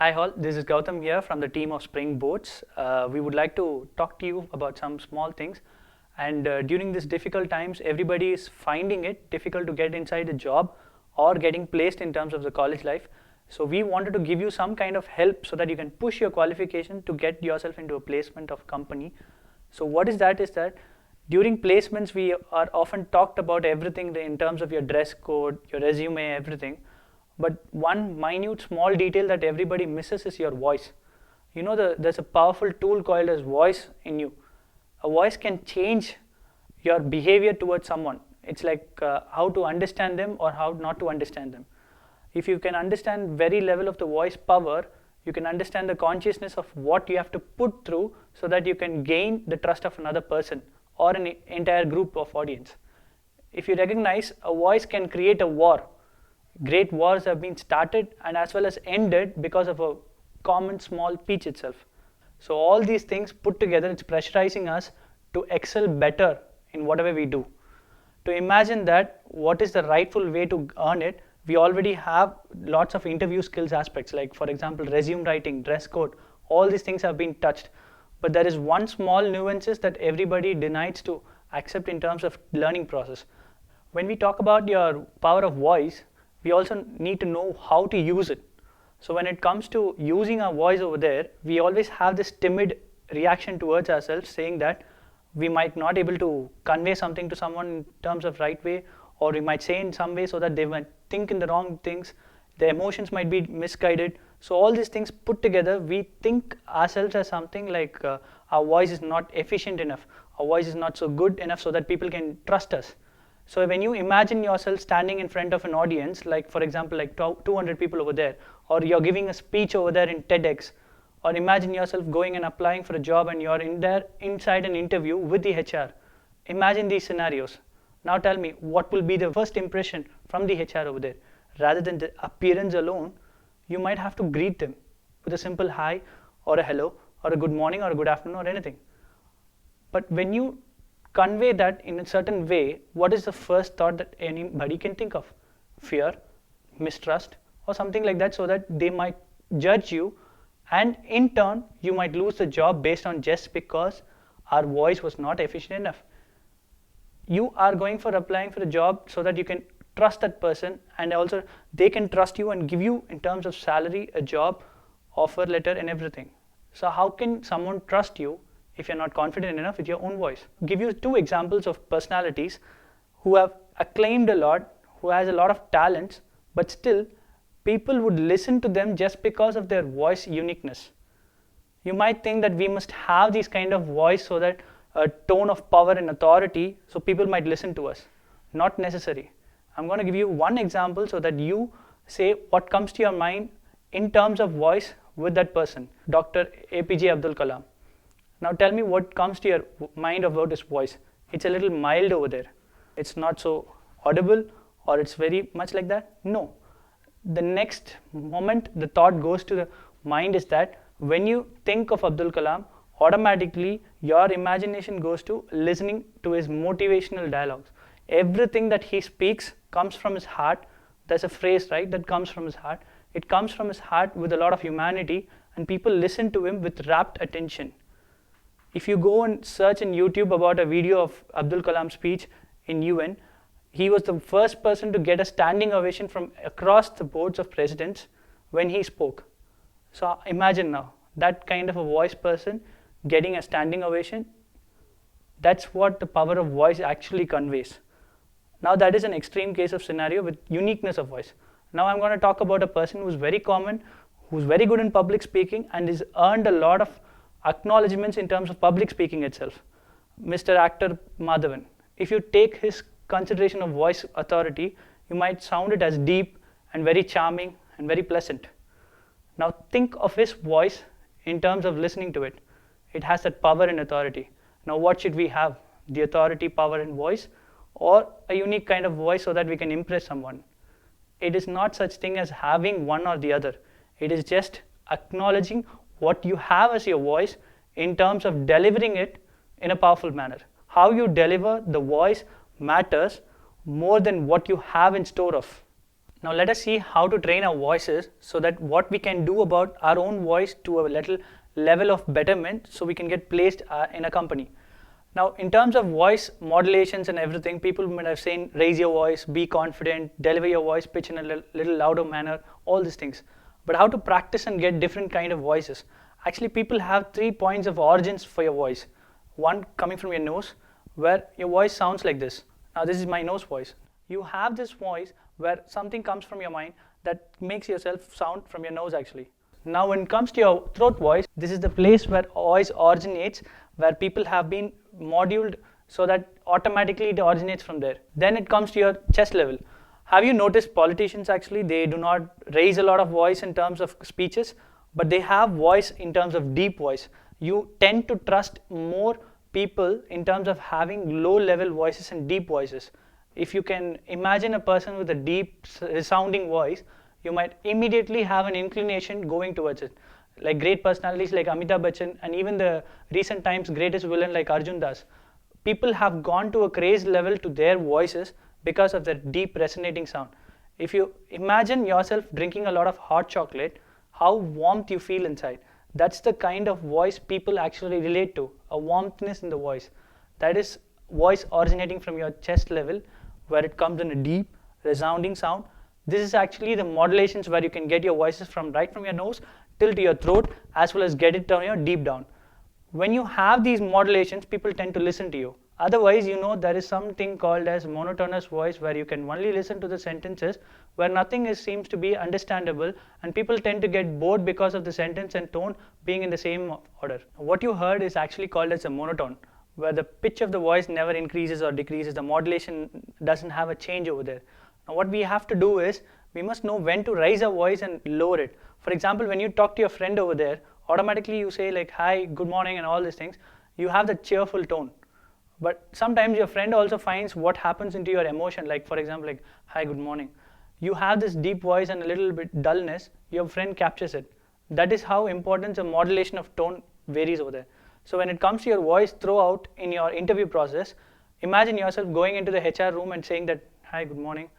Hi all, this is Gautam here from the team of Springboards. We would like to talk to you about some small things, and during these difficult times everybody is finding it difficult to get inside a job or getting placed in terms of the college life. So we wanted to give you some kind of help so that you can push your qualification to get yourself into a placement of company. So what is that during placements we are often talked about everything in terms of your dress code, your resume, everything. But one minute small detail that everybody misses is your voice. You know, there's a powerful tool called as voice in you. A voice can change your behavior towards someone. It's like how to understand them or how not to understand them. If you can understand very level of the voice power, you can understand the consciousness of what you have to put through so that you can gain the trust of another person or an entire group of audience. If you recognize, a voice can create a war. Great wars have been started and as well as ended because of a common small speech itself. So all these things put together, it's pressurizing us to excel better in whatever we do. To imagine that what is the rightful way to earn it, we already have lots of interview skills aspects, like for example resume writing, dress code, all these things have been touched. But there is one small nuances that everybody denies to accept in terms of learning process. When we talk about your power of voice, we also need to know how to use it. So when it comes to using our voice over there, we always have this timid reaction towards ourselves, saying that we might not able to convey something to someone in terms of right way, or we might say in some way so that they might think in the wrong things, their emotions might be misguided. So all these things put together, we think ourselves as something like our voice is not efficient enough, our voice is not so good enough so that people can trust us. So when you imagine yourself standing in front of an audience, like for example like 200 people over there, or you're giving a speech over there in TEDx, or imagine yourself going and applying for a job and you're in there inside an interview with the HR. Imagine these scenarios. Now tell me, what will be the first impression from the HR over there? Rather than the appearance alone, you might have to greet them with a simple hi or a hello or a good morning or a good afternoon or anything. But when you convey that in a certain way, what is the first thought that anybody can think of? Fear, mistrust, or something like that, so that they might judge you, and in turn you might lose the job based on just because our voice was not efficient enough. You are going for applying for a job so that you can trust that person, and also they can trust you and give you in terms of salary, a job, offer letter and everything. So how can someone trust you if you're not confident enough with your own voice? I'll give you two examples of personalities who have acclaimed a lot, who has a lot of talents, but still people would listen to them just because of their voice uniqueness. You might think that we must have this kind of voice so that a tone of power and authority so people might listen to us. Not necessary. I'm going to give you one example so that you say what comes to your mind in terms of voice with that person, Dr. APJ Abdul Kalam. Now tell me what comes to your mind about his voice. It's a little mild over there. It's not so audible, or it's very much like that. No. The next moment the thought goes to the mind is that when you think of Abdul Kalam, automatically your imagination goes to listening to his motivational dialogues. Everything that he speaks comes from his heart. There's a phrase, right, that comes from his heart. It comes from his heart with a lot of humanity, and people listen to him with rapt attention. If you go and search in YouTube about a video of Abdul Kalam's speech in UN, he was the first person to get a standing ovation from across the boards of presidents when he spoke. So imagine now, that kind of a voice person getting a standing ovation. That's what the power of voice actually conveys. Now that is an extreme case of scenario with uniqueness of voice. Now I'm going to talk about a person who's very common, who's very good in public speaking and has earned a lot of acknowledgements in terms of public speaking itself. Mr. Actor Madhavan. If you take his consideration of voice authority, you might sound it as deep and very charming and very pleasant. Now think of his voice in terms of listening to it. It has that power and authority. Now what should we have? The authority, power and voice, or a unique kind of voice so that we can impress someone? It is not such thing as having one or the other. It is just acknowledging what you have as your voice in terms of delivering it in a powerful manner. How you deliver the voice matters more than what you have in store of. Now let us see how to train our voices so that what we can do about our own voice to a little level of betterment so we can get placed in a company. Now in terms of voice modulations and everything, people might have seen raise your voice, be confident, deliver your voice, pitch in a little louder manner, all these things. But how to practice and get different kind of voices? Actually, people have 3 points of origins for your voice. One coming from your nose, where your voice sounds like this. Now this is my nose voice. You have this voice where something comes from your mind that makes yourself sound from your nose actually. Now when it comes to your throat voice, this is the place where voice originates, where people have been moduled so that automatically it originates from there. Then it comes to your chest level. Have you noticed politicians actually, they do not raise a lot of voice in terms of speeches, but they have voice in terms of deep voice. You tend to trust more people in terms of having low level voices and deep voices. If you can imagine a person with a deep resounding voice, you might immediately have an inclination going towards it. Like great personalities like Amitabh Bachchan and even the recent times greatest villain like Arjun Das. People have gone to a crazy level to their voices because of their deep resonating sound. If you imagine yourself drinking a lot of hot chocolate, how warmth you feel inside. That's the kind of voice people actually relate to, a warmthness in the voice. That is voice originating from your chest level, where it comes in a deep, resounding sound. This is actually the modulations where you can get your voices from right from your nose till to your throat, as well as get it down your deep down. When you have these modulations, people tend to listen to you. Otherwise, there is something called as monotonous voice, where you can only listen to the sentences where nothing seems to be understandable, and people tend to get bored because of the sentence and tone being in the same order. What you heard is actually called as a monotone, where the pitch of the voice never increases or decreases. The modulation doesn't have a change over there. Now what we have to do is, we must know when to raise our voice and lower it. For example, when you talk to your friend over there, automatically you say like, hi, good morning and all these things. You have the cheerful tone. But sometimes your friend also finds what happens into your emotion, like for example, like, hi, good morning. You have this deep voice and a little bit dullness, your friend captures it. That is how important the modulation of tone varies over there. So when it comes to your voice throughout in your interview process, imagine yourself going into the HR room and saying that, hi, good morning.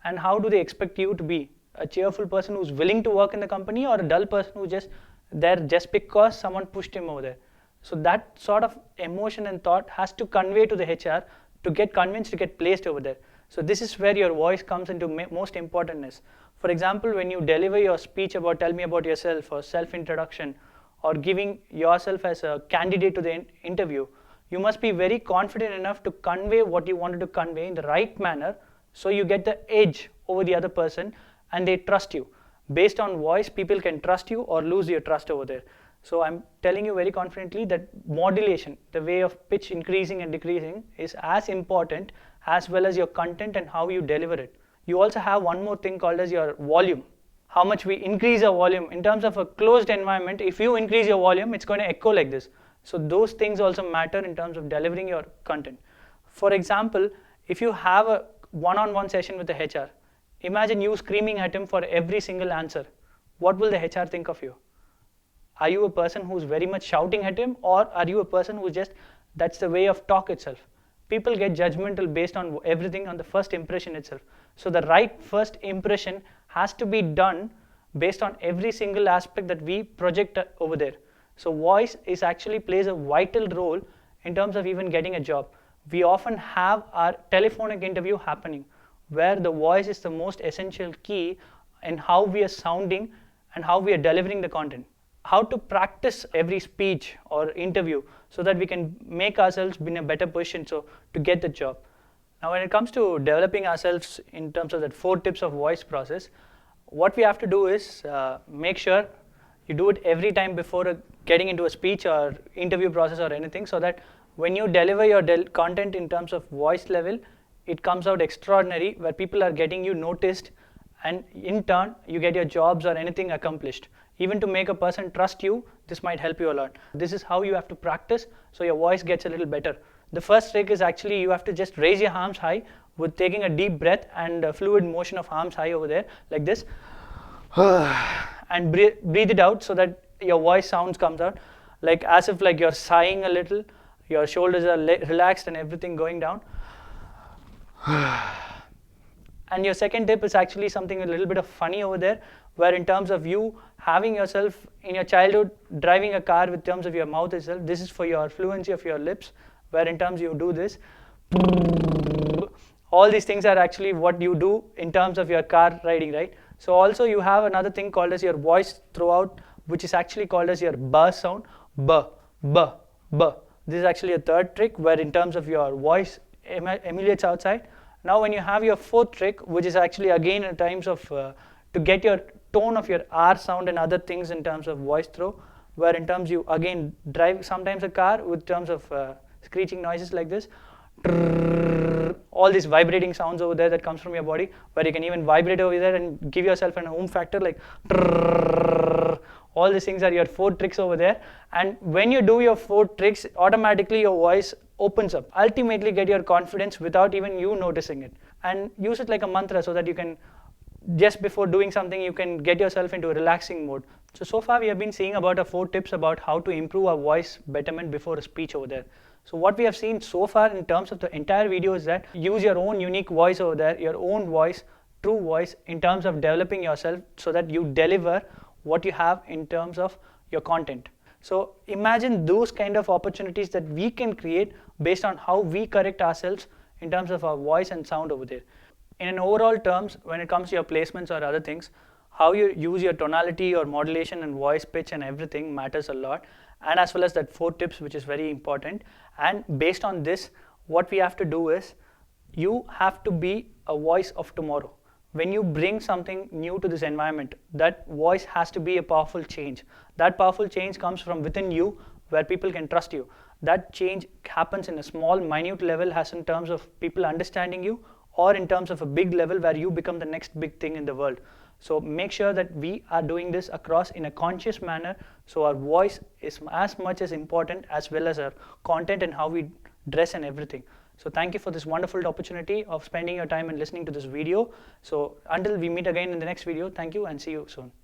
And how do they expect you to be? A cheerful person who's willing to work in the company, or a dull person who's just there just because someone pushed him over there? So that sort of emotion and thought has to convey to the HR to get convinced to get placed over there. So this is where your voice comes into most importantness. For example, when you deliver your speech about tell me about yourself or self-introduction, or giving yourself as a candidate to the interview, you must be very confident enough to convey what you wanted to convey in the right manner, so you get the edge over the other person and they trust you. Based on voice, people can trust you or lose your trust over there. So I'm telling you very confidently that modulation, the way of pitch increasing and decreasing, is as important as well as your content and how you deliver it. You also have one more thing called as your volume. How much we increase our volume. In terms of a closed environment, if you increase your volume, it's going to echo like this. So those things also matter in terms of delivering your content. For example, if you have a one-on-one session with the HR, imagine you screaming at him for every single answer. What will the HR think of you? Are you a person who's very much shouting at him, or are you a person who just, that's the way of talk itself? People get judgmental based on everything on the first impression itself. So the right first impression has to be done based on every single aspect that we project over there. So voice is actually plays a vital role in terms of even getting a job. We often have our telephonic interview happening, where the voice is the most essential key in how we are sounding and how we are delivering the content. How to practice every speech or interview so that we can make ourselves be in a better position to get the job. Now when it comes to developing ourselves in terms of that 4 tips of voice process, what we have to do is make sure you do it every time before getting into a speech or interview process or anything, so that when you deliver your content in terms of voice level, it comes out extraordinary, where people are getting you noticed, and in turn you get your jobs or anything accomplished. Even to make a person trust you, this might help you a lot. This is how you have to practice so your voice gets a little better. The first trick is actually you have to just raise your arms high with taking a deep breath and a fluid motion of arms high over there like this, and breathe it out so that your voice sounds comes out like as if like you're sighing a little, your shoulders are relaxed and everything going down. And your second tip is actually something a little bit of funny over there, where in terms of you having yourself in your childhood driving a car with terms of your mouth itself, this is for your fluency of your lips, where in terms you do this. All these things are actually what you do in terms of your car riding, right? So also you have another thing called as your voice throughout, which is actually called as your b sound, b, b, b. This is actually a third trick where in terms of your voice emulates outside. Now when you have your fourth trick, which is actually again in terms of to get your tone of your R sound and other things in terms of voice throw, where in terms you again drive sometimes a car with terms of screeching noises like this, all these vibrating sounds over there that comes from your body, where you can even vibrate over there and give yourself an home factor like all these things are your 4 tricks over there. And when you do your 4 tricks, automatically your voice opens up. Ultimately get your confidence without even you noticing it, and use it like a mantra so that you can, just before doing something, you can get yourself into a relaxing mode. So far we have been seeing about 4 tips about how to improve our voice betterment before a speech over there. So what we have seen so far in terms of the entire video is that use your own unique voice over there, your own voice, true voice, in terms of developing yourself so that you deliver what you have in terms of your content. So imagine those kind of opportunities that we can create based on how we correct ourselves in terms of our voice and sound over there. In an overall terms, when it comes to your placements or other things, how you use your tonality or modulation and voice pitch and everything matters a lot, and as well as that 4 tips, which is very important. And based on this, what we have to do is, you have to be a voice of tomorrow. When you bring something new to this environment, that voice has to be a powerful change. That powerful change comes from within you, where people can trust you. That change happens in a small, minute level, as in terms of people understanding you, or in terms of a big level where you become the next big thing in the world. So make sure that we are doing this across in a conscious manner, so our voice is as much as important as well as our content and how we dress and everything. So thank you for this wonderful opportunity of spending your time and listening to this video. So until we meet again in the next video, thank you and see you soon.